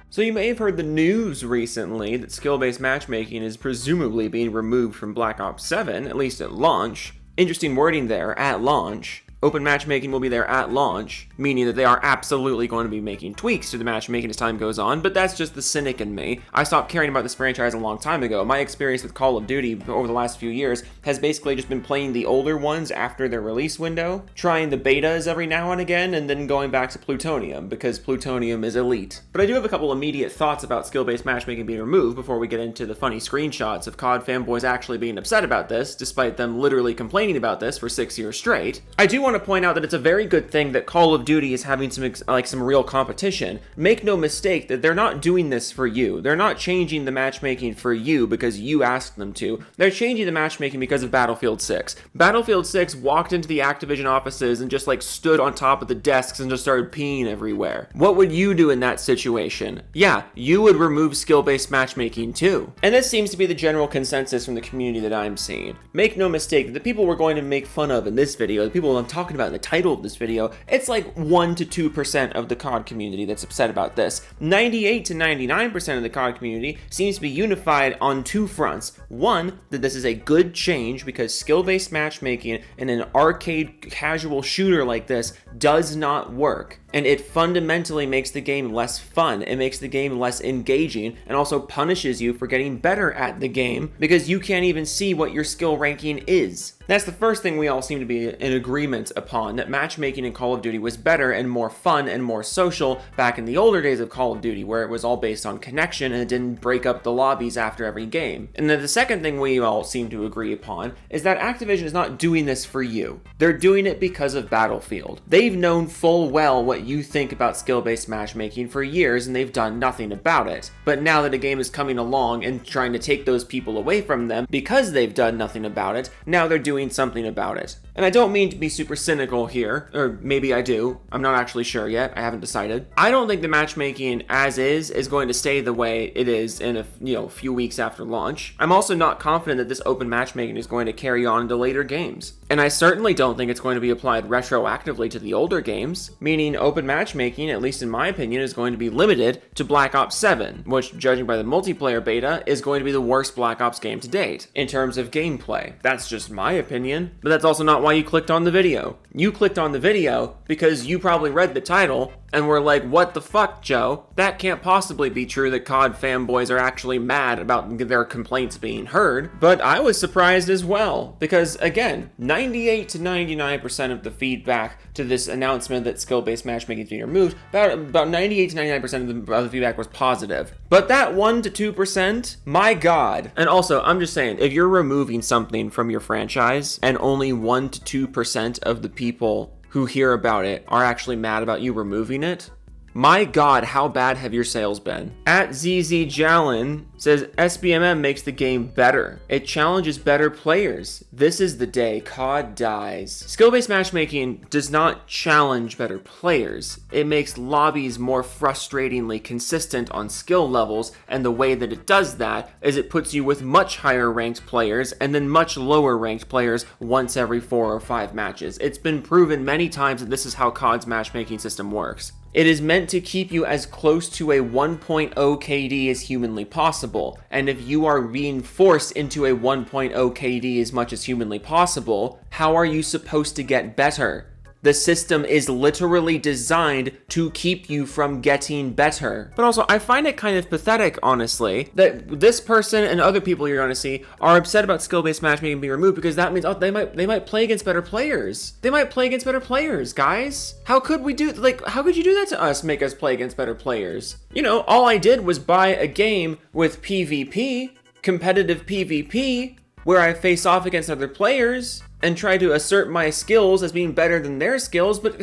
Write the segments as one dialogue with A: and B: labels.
A: So you may have heard the news recently that skill-based matchmaking is presumably being removed from Black Ops 7, at least at launch. Interesting wording there, at launch. Open matchmaking will be there at launch, meaning that they are absolutely going to be making tweaks to the matchmaking as time goes on, but that's just the cynic in me. I stopped caring about this franchise a long time ago. My experience with Call of Duty over the last few years has basically just been playing the older ones after their release window, trying the betas every now and again, and then going back to Plutonium, because Plutonium is elite. But I do have a couple immediate thoughts about skill-based matchmaking being removed before we get into the funny screenshots of COD fanboys actually being upset about this, despite them literally complaining about this for 6 years straight. I do want to point out that it's a very good thing that Call of Duty is having some real competition. Make no mistake that they're not doing this for you. They're not changing the matchmaking for you because you asked them to. They're changing the matchmaking because of Battlefield 6. Battlefield 6 walked into the Activision offices and just stood on top of the desks and just started peeing everywhere. What would you do in that situation? Yeah, you would remove skill-based matchmaking too. And this seems to be the general consensus from the community that I'm seeing. Make no mistake, the people we're going to make fun of in this video, the people I'm talking about in the title of this video, it's like 1 to 2% of the COD community that's upset about this. 98 to 99% of the COD community seems to be unified on two fronts. One, that this is a good change because skill-based matchmaking in an arcade casual shooter like this does not work. And it fundamentally makes the game less fun. It makes the game less engaging and also punishes you for getting better at the game because you can't even see what your skill ranking is. That's the first thing we all seem to be in agreement upon, that matchmaking in Call of Duty was better and more fun and more social back in the older days of Call of Duty, where it was all based on connection and it didn't break up the lobbies after every game. And then the second thing we all seem to agree upon is that Activision is not doing this for you. They're doing it because of Battlefield. They've known full well what you think about skill-based matchmaking for years and they've done nothing about it. But now that a game is coming along and trying to take those people away from them because they've done nothing about it, now they're doing something about it. And I don't mean to be super cynical here, or maybe I do. I'm not actually sure yet. I haven't decided. I don't think the matchmaking as is going to stay the way it is in a few weeks after launch. I'm also not confident that this open matchmaking is going to carry on into later games. And I certainly don't think it's going to be applied retroactively to the older games, meaning open matchmaking, at least in my opinion, is going to be limited to Black Ops 7, which, judging by the multiplayer beta, is going to be the worst Black Ops game to date, in terms of gameplay. That's just my opinion, but that's also not why you clicked on the video. You clicked on the video because you probably read the title and were like, what the fuck, Joe? That can't possibly be true that COD fanboys are actually mad about their complaints being heard. But I was surprised as well, because again, 98 to 99% of the feedback to this announcement that skill-based matchmaking is being removed, about 98 to 99% of the feedback was positive. But that 1 to 2%, my god. And also, I'm just saying, if you're removing something from your franchise and only 1 to 2% of the people who hear about it are actually mad about you removing it, my god, how bad have your sales been? At ZZ Jalen says, SBMM makes the game better. It challenges better players. This is the day COD dies. Skill-based matchmaking does not challenge better players. It makes lobbies more frustratingly consistent on skill levels, and the way that it does that is it puts you with much higher ranked players and then much lower ranked players once every 4 or 5 matches. It's been proven many times that this is how COD's matchmaking system works. It is meant to keep you as close to a 1.0 KD as humanly possible, and if you are being forced into a 1.0 KD as much as humanly possible, how are you supposed to get better? The system is literally designed to keep you from getting better. But also, I find it kind of pathetic, honestly, that this person and other people you're going to see are upset about skill-based matchmaking being removed because that means they might play against better players. They might play against better players, guys. How could you do that to us, make us play against better players? You know, all I did was buy a game with PvP, competitive PvP, where I face off against other players and try to assert my skills as being better than their skills, but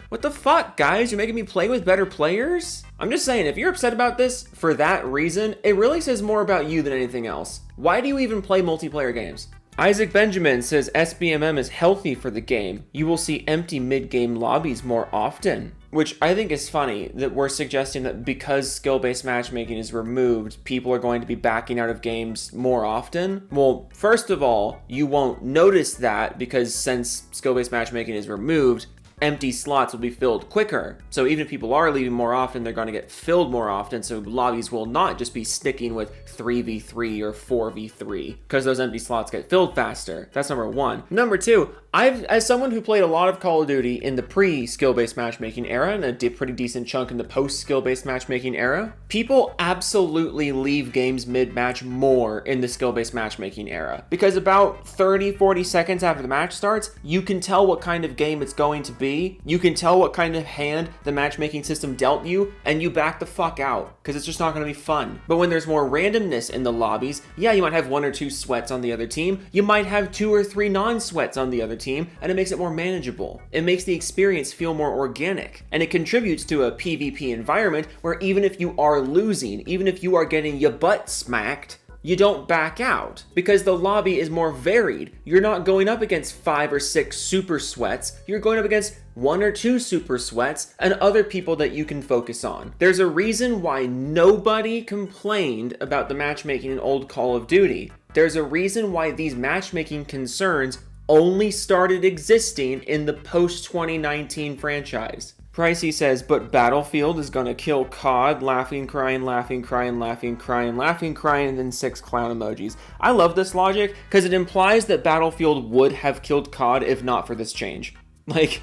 A: what the fuck, guys? You're making me play with better players? I'm just saying, if you're upset about this for that reason, it really says more about you than anything else. Why do you even play multiplayer games? Isaac Benjamin says SBMM is healthy for the game. You will see empty mid-game lobbies more often. Which I think is funny, that we're suggesting that because skill-based matchmaking is removed, people are going to be backing out of games more often. Well, first of all, you won't notice that because since skill-based matchmaking is removed, empty slots will be filled quicker. So even if people are leaving more often, they're going to get filled more often. So lobbies will not just be sticking with 3v3 or 4v3 because those empty slots get filled faster. That's number one. Number two, as someone who played a lot of Call of Duty in the pre-skill-based matchmaking era and a pretty decent chunk in the post-skill-based matchmaking era, people absolutely leave games mid-match more in the skill-based matchmaking era. Because about 30-40 seconds after the match starts, you can tell what kind of game it's going to be, you can tell what kind of hand the matchmaking system dealt you, and you back the fuck out, because it's just not going to be fun. But when there's more randomness in the lobbies, yeah, you might have 1 or 2 sweats on the other team, you might have 2 or 3 non-sweats on the other team, and it makes it more manageable. It makes the experience feel more organic, and it contributes to a PvP environment where even if you are losing, even if you are getting your butt smacked, you don't back out because the lobby is more varied. You're not going up against 5 or 6 super sweats. You're going up against 1 or 2 super sweats and other people that you can focus on. There's a reason why nobody complained about the matchmaking in old Call of Duty. There's a reason why these matchmaking concerns only started existing in the post-2019 franchise. Pricey says, but Battlefield is gonna kill COD, laughing, crying, laughing, crying, laughing, crying, laughing, crying, and then 6 clown emojis. I love this logic because it implies that Battlefield would have killed COD if not for this change. Like,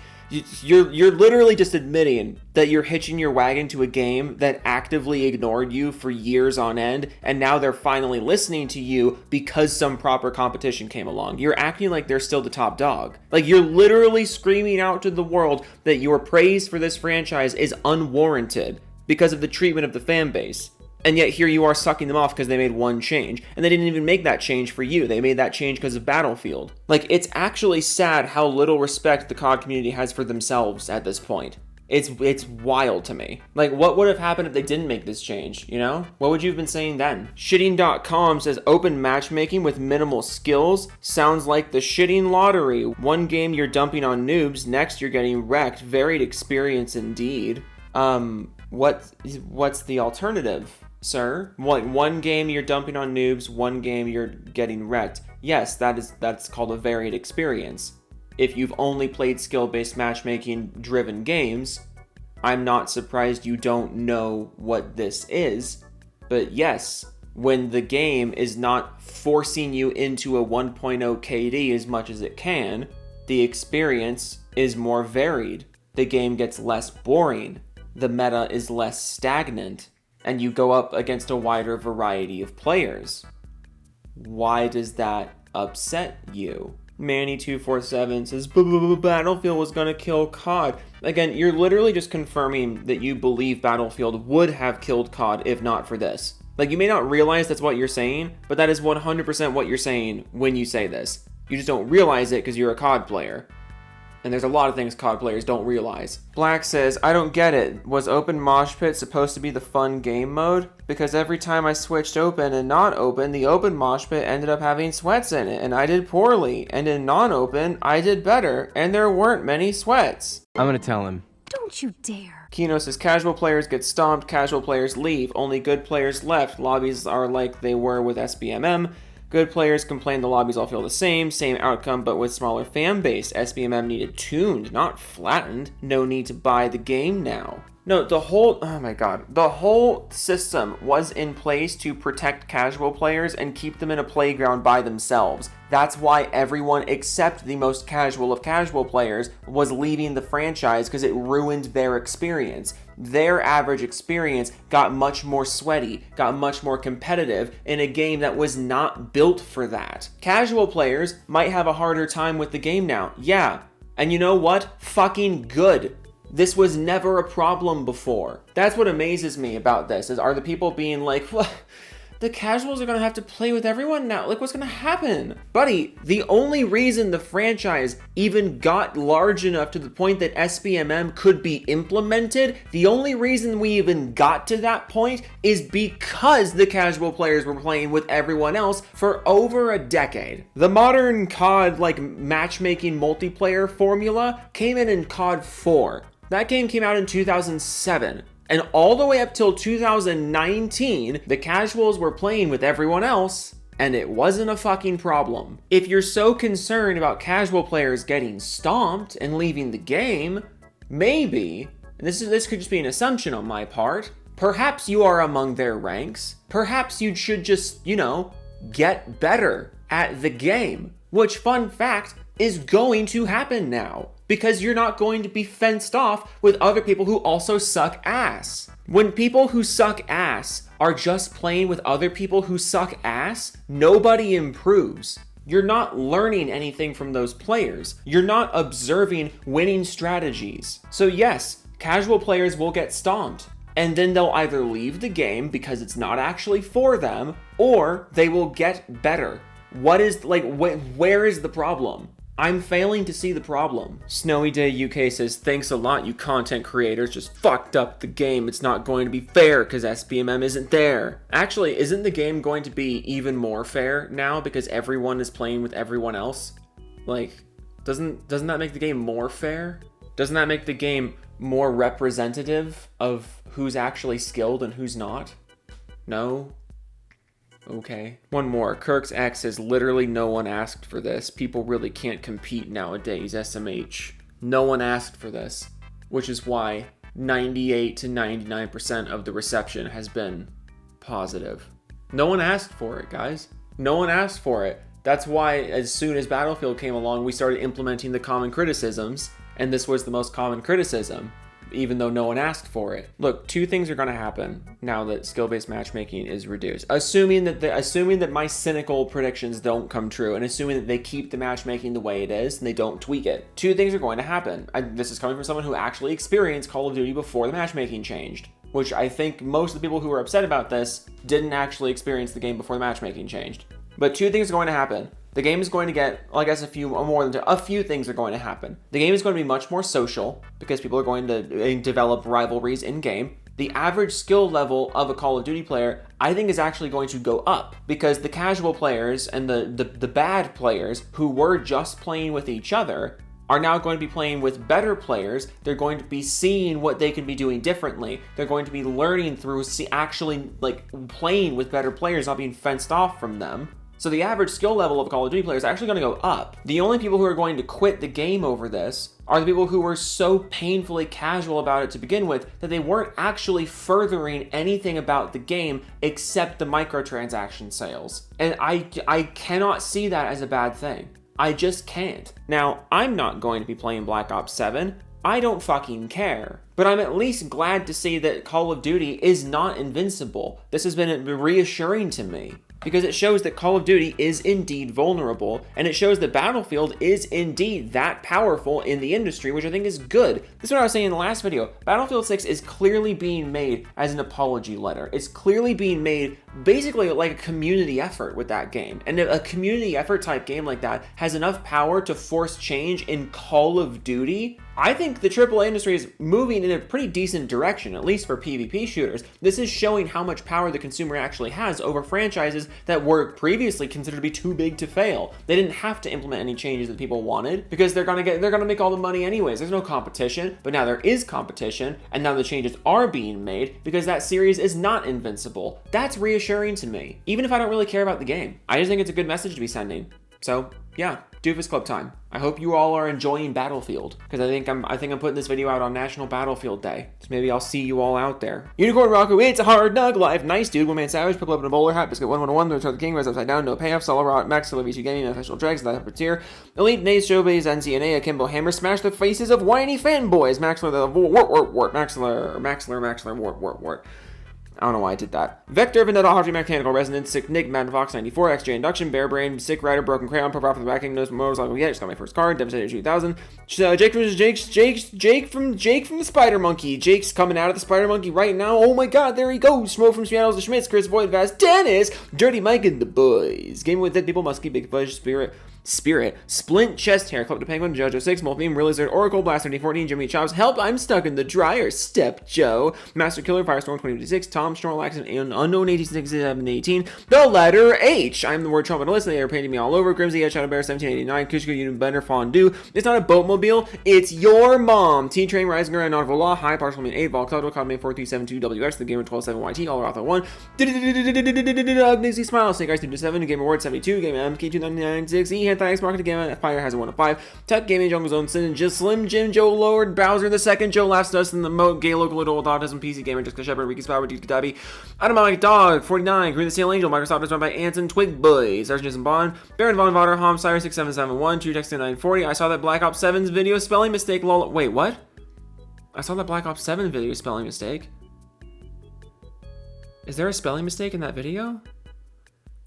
A: you're literally just admitting that you're hitching your wagon to a game that actively ignored you for years on end, and now they're finally listening to you because some proper competition came along. You're acting like they're still the top dog. Like, you're literally screaming out to the world that your praise for this franchise is unwarranted because of the treatment of the fan base. And yet here you are sucking them off because they made one change. And they didn't even make that change for you. They made that change because of Battlefield. Like, it's actually sad how little respect the COD community has for themselves at this point. It's wild to me. Like, what would have happened if they didn't make this change, you know? What would you have been saying then? Shitting.com says, open matchmaking with minimal skills sounds like the shitting lottery. One game you're dumping on noobs, next you're getting wrecked. Varied experience indeed. What's the alternative, sir? One game you're dumping on noobs, one game you're getting wrecked. Yes, that's called a varied experience. If you've only played skill-based matchmaking driven games, I'm not surprised you don't know what this is. But yes, when the game is not forcing you into a 1.0 KD as much as it can, the experience is more varied. The game gets less boring. The meta is less stagnant, and you go up against a wider variety of players. Why does that upset you? Manny247 says, Battlefield was gonna kill COD. Again, you're literally just confirming that you believe Battlefield would have killed COD if not for this. Like, you may not realize that's what you're saying, but that is 100% what you're saying when you say this. You just don't realize it because you're a COD player. And there's a lot of things COD players don't realize. Black says, I don't get it. Was open mosh pit supposed to be the fun game mode? Because every time I switched open and not open, the open mosh pit ended up having sweats in it, and I did poorly. And in non-open, I did better, and there weren't many sweats.
B: I'm gonna tell him.
C: Don't you dare.
A: Kino says, casual players get stomped, casual players leave. Only good players left. Lobbies are like they were with SBMM. Good players complain the lobbies all feel the same outcome, but with smaller fan base. SBMM needed tuned, not flattened. No need to buy the game now. No, the whole system was in place to protect casual players and keep them in a playground by themselves. That's why everyone except the most casual of casual players was leaving the franchise, because it ruined their experience. Their average experience got much more sweaty, got much more competitive in a game that was not built for that. Casual players might have a harder time with the game now, yeah. And you know what? Fucking good. This was never a problem before. That's what amazes me about this, are the people being like, well, the casuals are gonna have to play with everyone now. Like, what's gonna happen? Buddy, the only reason the franchise even got large enough to the point that SBMM could be implemented, the only reason we even got to that point is because the casual players were playing with everyone else for over a decade. The modern COD, matchmaking multiplayer formula came in COD 4. That game came out in 2007. And all the way up till 2019, the casuals were playing with everyone else. and it wasn't a fucking problem. If you're so concerned about casual players getting stomped and leaving the game, maybe, and this could just be an assumption on my part, perhaps you are among their ranks. Perhaps you should just, get better at the game, which, fun fact, is going to happen now, because you're not going to be fenced off with other people who also suck ass. When people who suck ass are just playing with other people who suck ass, nobody improves. You're not learning anything from those players. You're not observing winning strategies. So yes, casual players will get stomped, and then they'll either leave the game because it's not actually for them, or they will get better. Where is the problem? I'm failing to see the problem. Snowy Day UK says, thanks a lot, you content creators. Just fucked up the game. It's not going to be fair because SBMM isn't there. Actually, isn't the game going to be even more fair now because everyone is playing with everyone else? Doesn't that make the game more fair? Doesn't that make the game more representative of who's actually skilled and who's not? No? Okay. One more. Kirk's X says, literally no one asked for this. People really can't compete nowadays, SMH. No one asked for this, which is why 98 to 99% of the reception has been positive. No one asked for it, guys. No one asked for it. That's why as soon as Battlefield came along, we started implementing the common criticisms, and this was the most common criticism, even though no one asked for it. Look, two things are going to happen now that skill-based matchmaking is reduced. Assuming that my cynical predictions don't come true, and assuming that they keep the matchmaking the way it is and they don't tweak it. Two things are going to happen. This is coming from someone who actually experienced Call of Duty before the matchmaking changed, which I think most of the people who are upset about this didn't actually experience the game before the matchmaking changed. But two things are going to happen. The game is going to get, well, I guess a few things are going to happen. The game is going to be much more social because people are going to develop rivalries in game. The average skill level of a Call of Duty player, I think, is actually going to go up because the casual players and the bad players who were just playing with each other are now going to be playing with better players. They're going to be seeing what they can be doing differently. They're going to be learning through actually playing with better players, not being fenced off from them. So the average skill level of Call of Duty players is actually going to go up. The only people who are going to quit the game over this are the people who were so painfully casual about it to begin with that they weren't actually furthering anything about the game except the microtransaction sales. And I cannot see that as a bad thing. I just can't. Now, I'm not going to be playing Black Ops 7. I don't fucking care. But I'm at least glad to see that Call of Duty is not invincible. This has been reassuring to me, because it shows that Call of Duty is indeed vulnerable, and it shows that Battlefield is indeed that powerful in the industry, which I think is good. This is what I was saying in the last video. Battlefield 6 is clearly being made as an apology letter. It's clearly being made basically like a community effort with that game. And a community effort type game like that has enough power to force change in Call of Duty. I think the AAA industry is moving in a pretty decent direction, at least for PvP shooters. This is showing how much power the consumer actually has over franchises that were previously considered to be too big to fail. They didn't have to implement any changes that people wanted because they're gonna make all the money anyways. There's no competition, but now there is competition, and now the changes are being made because that series is not invincible. That's reassuring to me, even if I don't really care about the game. I just think it's a good message to be sending. So yeah, Doofus Club time. I hope you all are enjoying Battlefield, because I think I'm putting this video out on National Battlefield Day. So maybe I'll see you all out there. Unicorn Rocco, it's a hard nug life. Nice dude, one man savage, purple up in a bowler hat, biscuit 111, return the king, rise upside down, no payoff, solo rot, max, V2 gaming, official dregs, that upper tier. Elite Nace, Showbase, NCNA, Akimbo Hammer, smash the faces of whiny fanboys. Maxler, the wart, Maxler, wart. I don't know why I did that. Vector, Vendetta, Hardry, Mechanical Resonance, Sick Nick, Mad Fox 94, XJ Induction, Bear Brain, Sick Rider, Broken Crayon, Pop Off the Backing, Nose, Motorcycle, yeah, just got my first card, Devastator 2000. Jake from the Spider Monkey. Jake's coming out of the Spider Monkey right now. Oh my god, there he goes. Smoke from Seattle's the Schmitz, Chris Void, Vaz, Dennis, Dirty Mike, and the boys. Game with dead people, Musky, Big Fudge, Spirit. Spirit, Splint Chest Hair, Club to Penguin, JoJo 6, Moltheme, Lizard, Oracle, Blaster 2014, Jimmy Chops, Help, I'm Stuck in the Dryer, Step Joe, Master Killer, Firestorm 2056, Tom, Snorlax, and Unknown 8618, the letter H. I'm the word trumpet. They are painting me all over. Grimsy, Shadow Bear 1789, Kushka, Unit Bender, Fondue. It's not a boatmobile, it's your mom. T-Train, Rising Girl, Not Law, High, Partial Main 8, Volcano, Codman 4372WX, the Gamer 127YT, All Author 1, Nixie Smile, Snake Eyes 227, Game Award 72, Game MK2996, E, Thanks, Market, Game Fire has a 1 of 5, Tech Gaming, Jungle Zone, Sin, Just Slim, Jim, Joe Lord, Bowser the Second, Joe Laughs Dust in the Moat, Gay Local Adult Autism, PC Gamer, Jessica Shepard, Ricky's Power, Duke Katabi, Automatic Dog, 49, Green the Steel Angel, Microsoft is run by Anson, Twig Boys, Sergeant Jason Bond, Baron Von Votter, Homsire 6771, True Text 940. I saw that Black Ops 7's video spelling mistake, lol. Wait, what? I saw that Black Ops 7 video spelling mistake. Is there a spelling mistake in that video?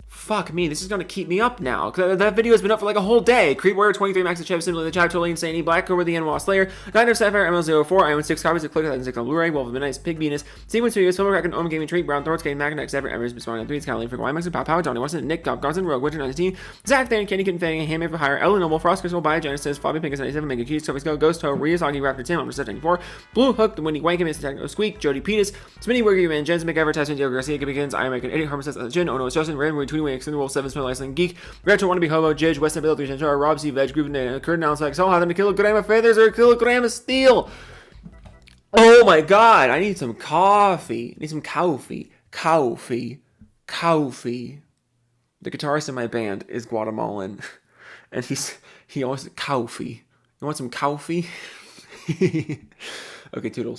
A: Fuck me, this is gonna keep me up now. Cause that video has been up for like a whole day. Creep Warrior 23, Max the Chef, Simply the Chat, Totally Insane, Black Cobra, the Animal Slayer, Nine of Sapphire, ML04, I own 6 copies of Click 6 on Blu-ray, Wolf of Midnight, Pig Venus, Sequence Studios, Silver Kraken, Ohm Gaming Treat, Brown Thorns, Game Magnex, Ever, Embers, Responding on 3, Skyline, Freak, Wymax, and Pow, Johnny Watson, Nick, Gob, Gonson, Rogue, Winter 19, Zach, Than, Candy Kitten, Fanning, Handmade for Hire, Ellen Noble, Frost Crystal, Biogenesis, Fabi Pinkus 97, Mega Keys, Topics Go, Ghost Toe, Ryusagi, Raptor Tim, Under 94, Blue Hook, The Windy Wankum, Instant Techno Squeak, Jody Petus, Smitty Worker, Man, Jens, McEvertisement, Diego Garcia, Gibbons, I American Idiot, Harmon Says, Jin, Ono, Justin, Random, Tweety Way, Extended Wolf, 7, Smell, Iceland Geek, Retro Wannabe Hobo, Jidge, Western Bill, 3 Centura, Rob C, Veg, Groove, Kurt, Now, like, so hot, and a kilogram of feathers or a kilogram of steel. Oh my god, I need some coffee. I need some coffee. Coffee. Coffee. The guitarist in my band is Guatemalan, and he always, coffee. You want some coffee? Okay, toodles.